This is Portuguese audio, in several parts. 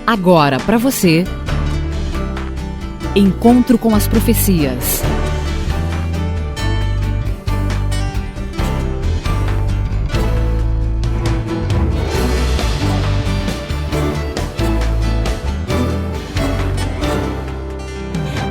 Agora para você, Encontro com as Profecias.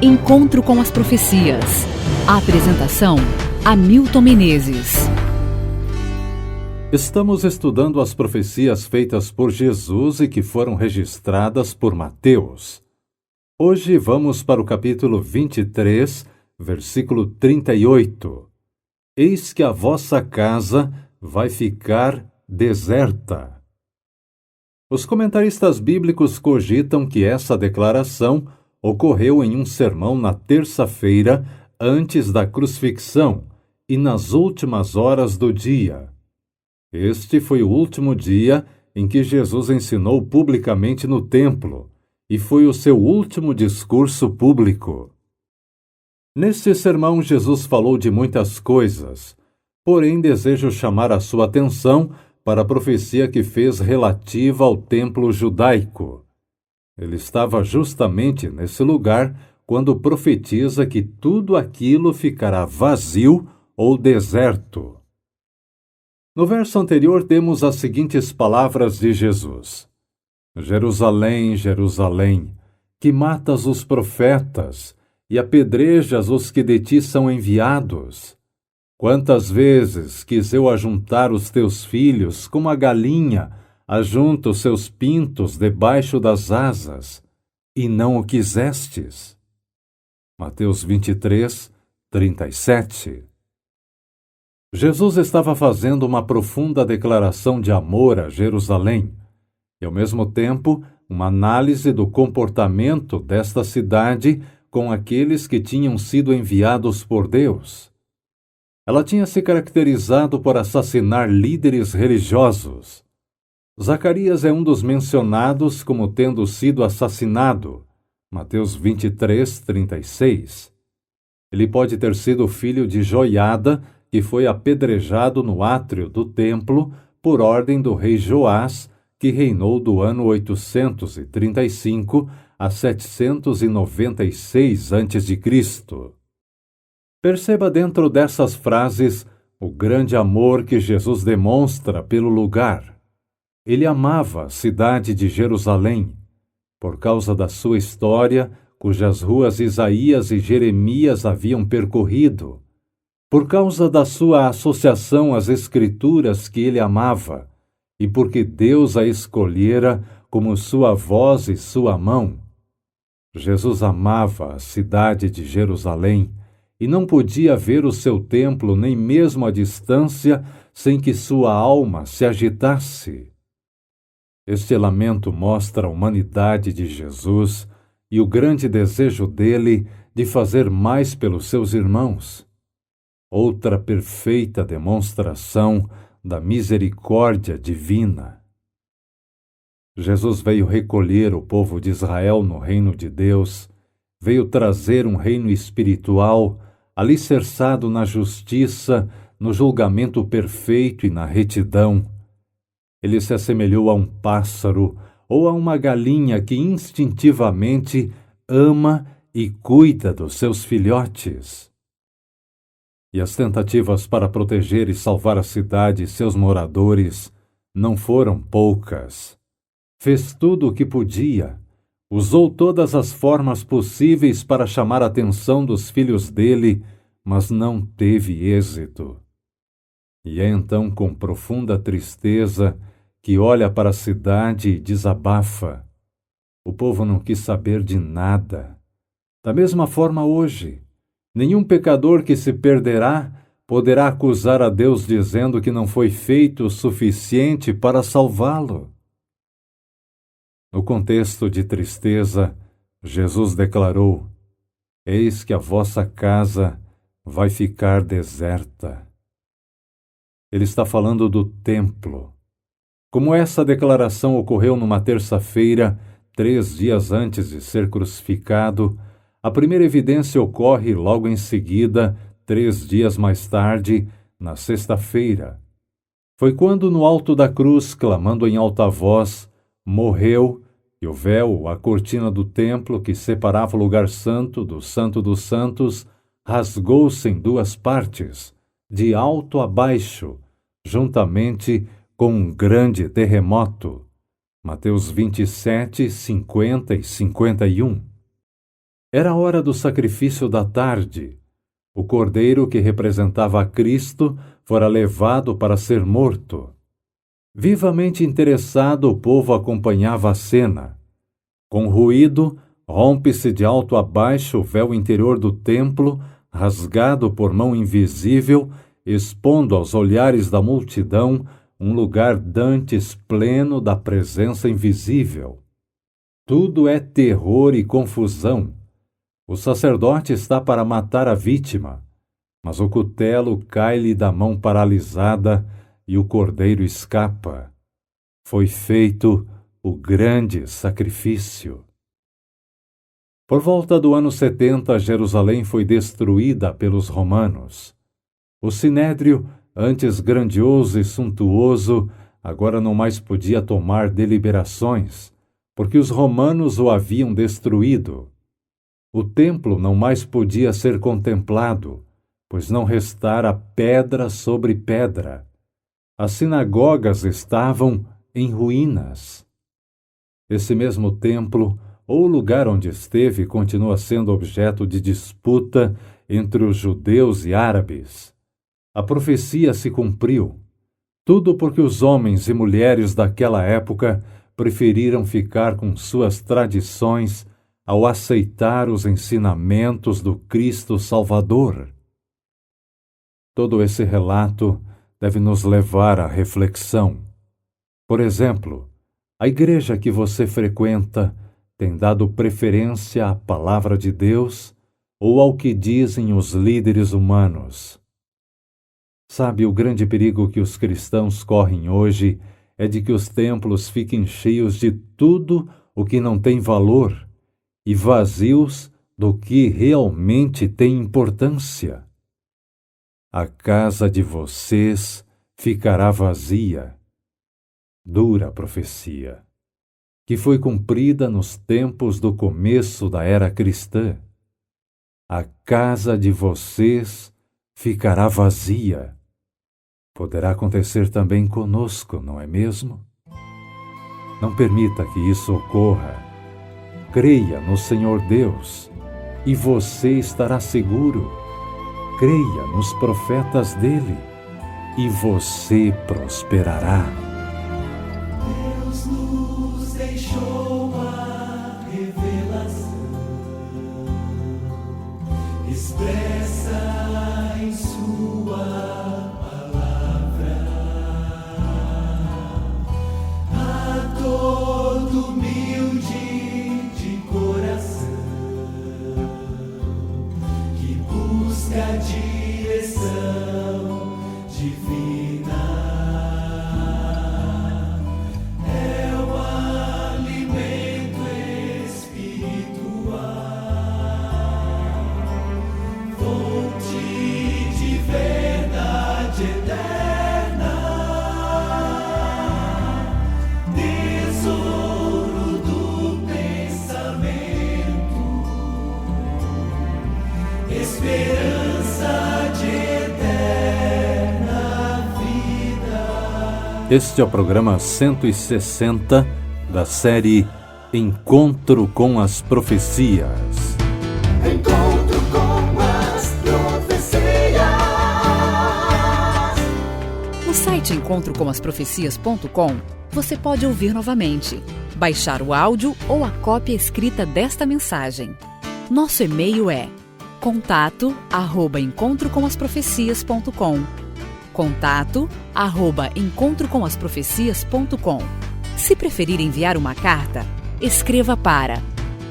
Encontro com as Profecias. A apresentação: Hamilton Menezes. Estamos estudando as profecias feitas por Jesus e que foram registradas por Mateus. Hoje vamos para o capítulo 23, versículo 38. Eis que a vossa casa vai ficar deserta. Os comentaristas bíblicos cogitam que essa declaração ocorreu em um sermão na terça-feira antes da crucifixão e nas últimas horas do dia. Este foi o último dia em que Jesus ensinou publicamente no templo, e foi o seu último discurso público. Neste sermão, Jesus falou de muitas coisas, porém desejo chamar a sua atenção para a profecia que fez relativa ao templo judaico. Ele estava justamente nesse lugar quando profetiza que tudo aquilo ficará vazio ou deserto. No verso anterior temos as seguintes palavras de Jesus: Jerusalém, Jerusalém, que matas os profetas e apedrejas os que de ti são enviados. Quantas vezes quis eu ajuntar os teus filhos como a galinha ajunta os seus pintos debaixo das asas, e não o quisestes. Mateus 23, 37. Jesus estava fazendo uma profunda declaração de amor a Jerusalém e, ao mesmo tempo, uma análise do comportamento desta cidade com aqueles que tinham sido enviados por Deus. Ela tinha se caracterizado por assassinar líderes religiosos. Zacarias é um dos mencionados como tendo sido assassinado. Mateus 23, 36. Ele pode ter sido filho de Joiada, que foi apedrejado no átrio do templo por ordem do rei Joás, que reinou do ano 835 a 796 a.C. Perceba dentro dessas frases o grande amor que Jesus demonstra pelo lugar. Ele amava a cidade de Jerusalém, por causa da sua história, cujas ruas Isaías e Jeremias haviam percorrido, por causa da sua associação às Escrituras que ele amava, e porque Deus a escolhera como sua voz e sua mão. Jesus amava a cidade de Jerusalém e não podia ver o seu templo nem mesmo à distância sem que sua alma se agitasse. Este lamento mostra a humanidade de Jesus e o grande desejo dele de fazer mais pelos seus irmãos. Outra perfeita demonstração da misericórdia divina. Jesus veio recolher o povo de Israel no reino de Deus, veio trazer um reino espiritual, alicerçado na justiça, no julgamento perfeito e na retidão. Ele se assemelhou a um pássaro ou a uma galinha que instintivamente ama e cuida dos seus filhotes. E as tentativas para proteger e salvar a cidade e seus moradores não foram poucas. Fez tudo o que podia, usou todas as formas possíveis para chamar a atenção dos filhos dele, mas não teve êxito. E é então com profunda tristeza que olha para a cidade e desabafa. O povo não quis saber de nada. Da mesma forma hoje, nenhum pecador que se perderá poderá acusar a Deus dizendo que não foi feito o suficiente para salvá-lo. No contexto de tristeza, Jesus declarou: Eis que a vossa casa vai ficar deserta. Ele está falando do templo. Como essa declaração ocorreu numa terça-feira, 3 dias antes de ser crucificado, a primeira evidência ocorre logo em seguida, 3 dias mais tarde, na sexta-feira. Foi quando, no alto da cruz, clamando em alta voz, morreu E o véu, a cortina do templo que separava o lugar santo dos santos, rasgou-se em duas partes, de alto a baixo, juntamente com um grande terremoto. Mateus 27, 50 e 51. Era a hora do sacrifício da tarde. O cordeiro que representava a Cristo fora levado para ser morto. Vivamente interessado, o povo acompanhava a cena. Com ruído, rompe-se de alto a baixo o véu interior do templo, rasgado por mão invisível, expondo aos olhares da multidão um lugar dantes pleno da presença invisível. Tudo é terror e confusão. O sacerdote está para matar a vítima, mas o cutelo cai-lhe da mão paralisada e o cordeiro escapa. Foi feito o grande sacrifício. Por volta do ano 70, Jerusalém foi destruída pelos romanos. O sinédrio, antes grandioso e suntuoso, agora não mais podia tomar deliberações, porque os romanos o haviam destruído. O templo não mais podia ser contemplado, pois não restara pedra sobre pedra. As sinagogas estavam em ruínas. Esse mesmo templo, ou lugar onde esteve, continua sendo objeto de disputa entre os judeus e árabes. A profecia se cumpriu. Tudo porque os homens e mulheres daquela época preferiram ficar com suas tradições ao aceitar os ensinamentos do Cristo Salvador. Todo esse relato deve nos levar à reflexão. Por exemplo, a igreja que você frequenta tem dado preferência à palavra de Deus ou ao que dizem os líderes humanos? Sabe, o grande perigo que os cristãos correm hoje é de que os templos fiquem cheios de tudo o que não tem valor e vazios do que realmente tem importância. A casa de vocês ficará vazia. Dura profecia, que foi cumprida nos tempos do começo da era cristã. A casa de vocês ficará vazia. Poderá acontecer também conosco, não é mesmo? Não permita que isso ocorra. Creia no Senhor Deus, e você estará seguro. Creia nos profetas dele, e você prosperará. Deus nos deixou a revelação expressa em sua palavra. A todo humilde de coração que busca a direção divina. Este é o programa 160 da série Encontro com as Profecias. Encontro com as profecias. No site encontrocomasprofecias.com você pode ouvir novamente, baixar o áudio ou a cópia escrita desta mensagem. Nosso e-mail é contato@encontrocomasprofecias.com. contato@encontrocomasprofecias.com. Se preferir enviar uma carta, escreva para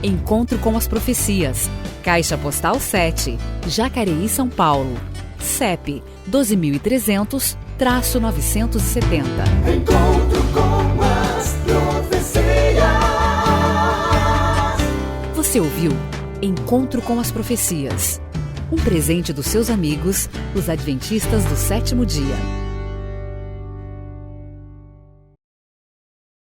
Encontro com as Profecias, Caixa Postal 7, Jacareí, São Paulo, CEP 12.300-970. Encontro com as profecias. Você ouviu Encontro com as Profecias, um presente dos seus amigos, os Adventistas do Sétimo Dia.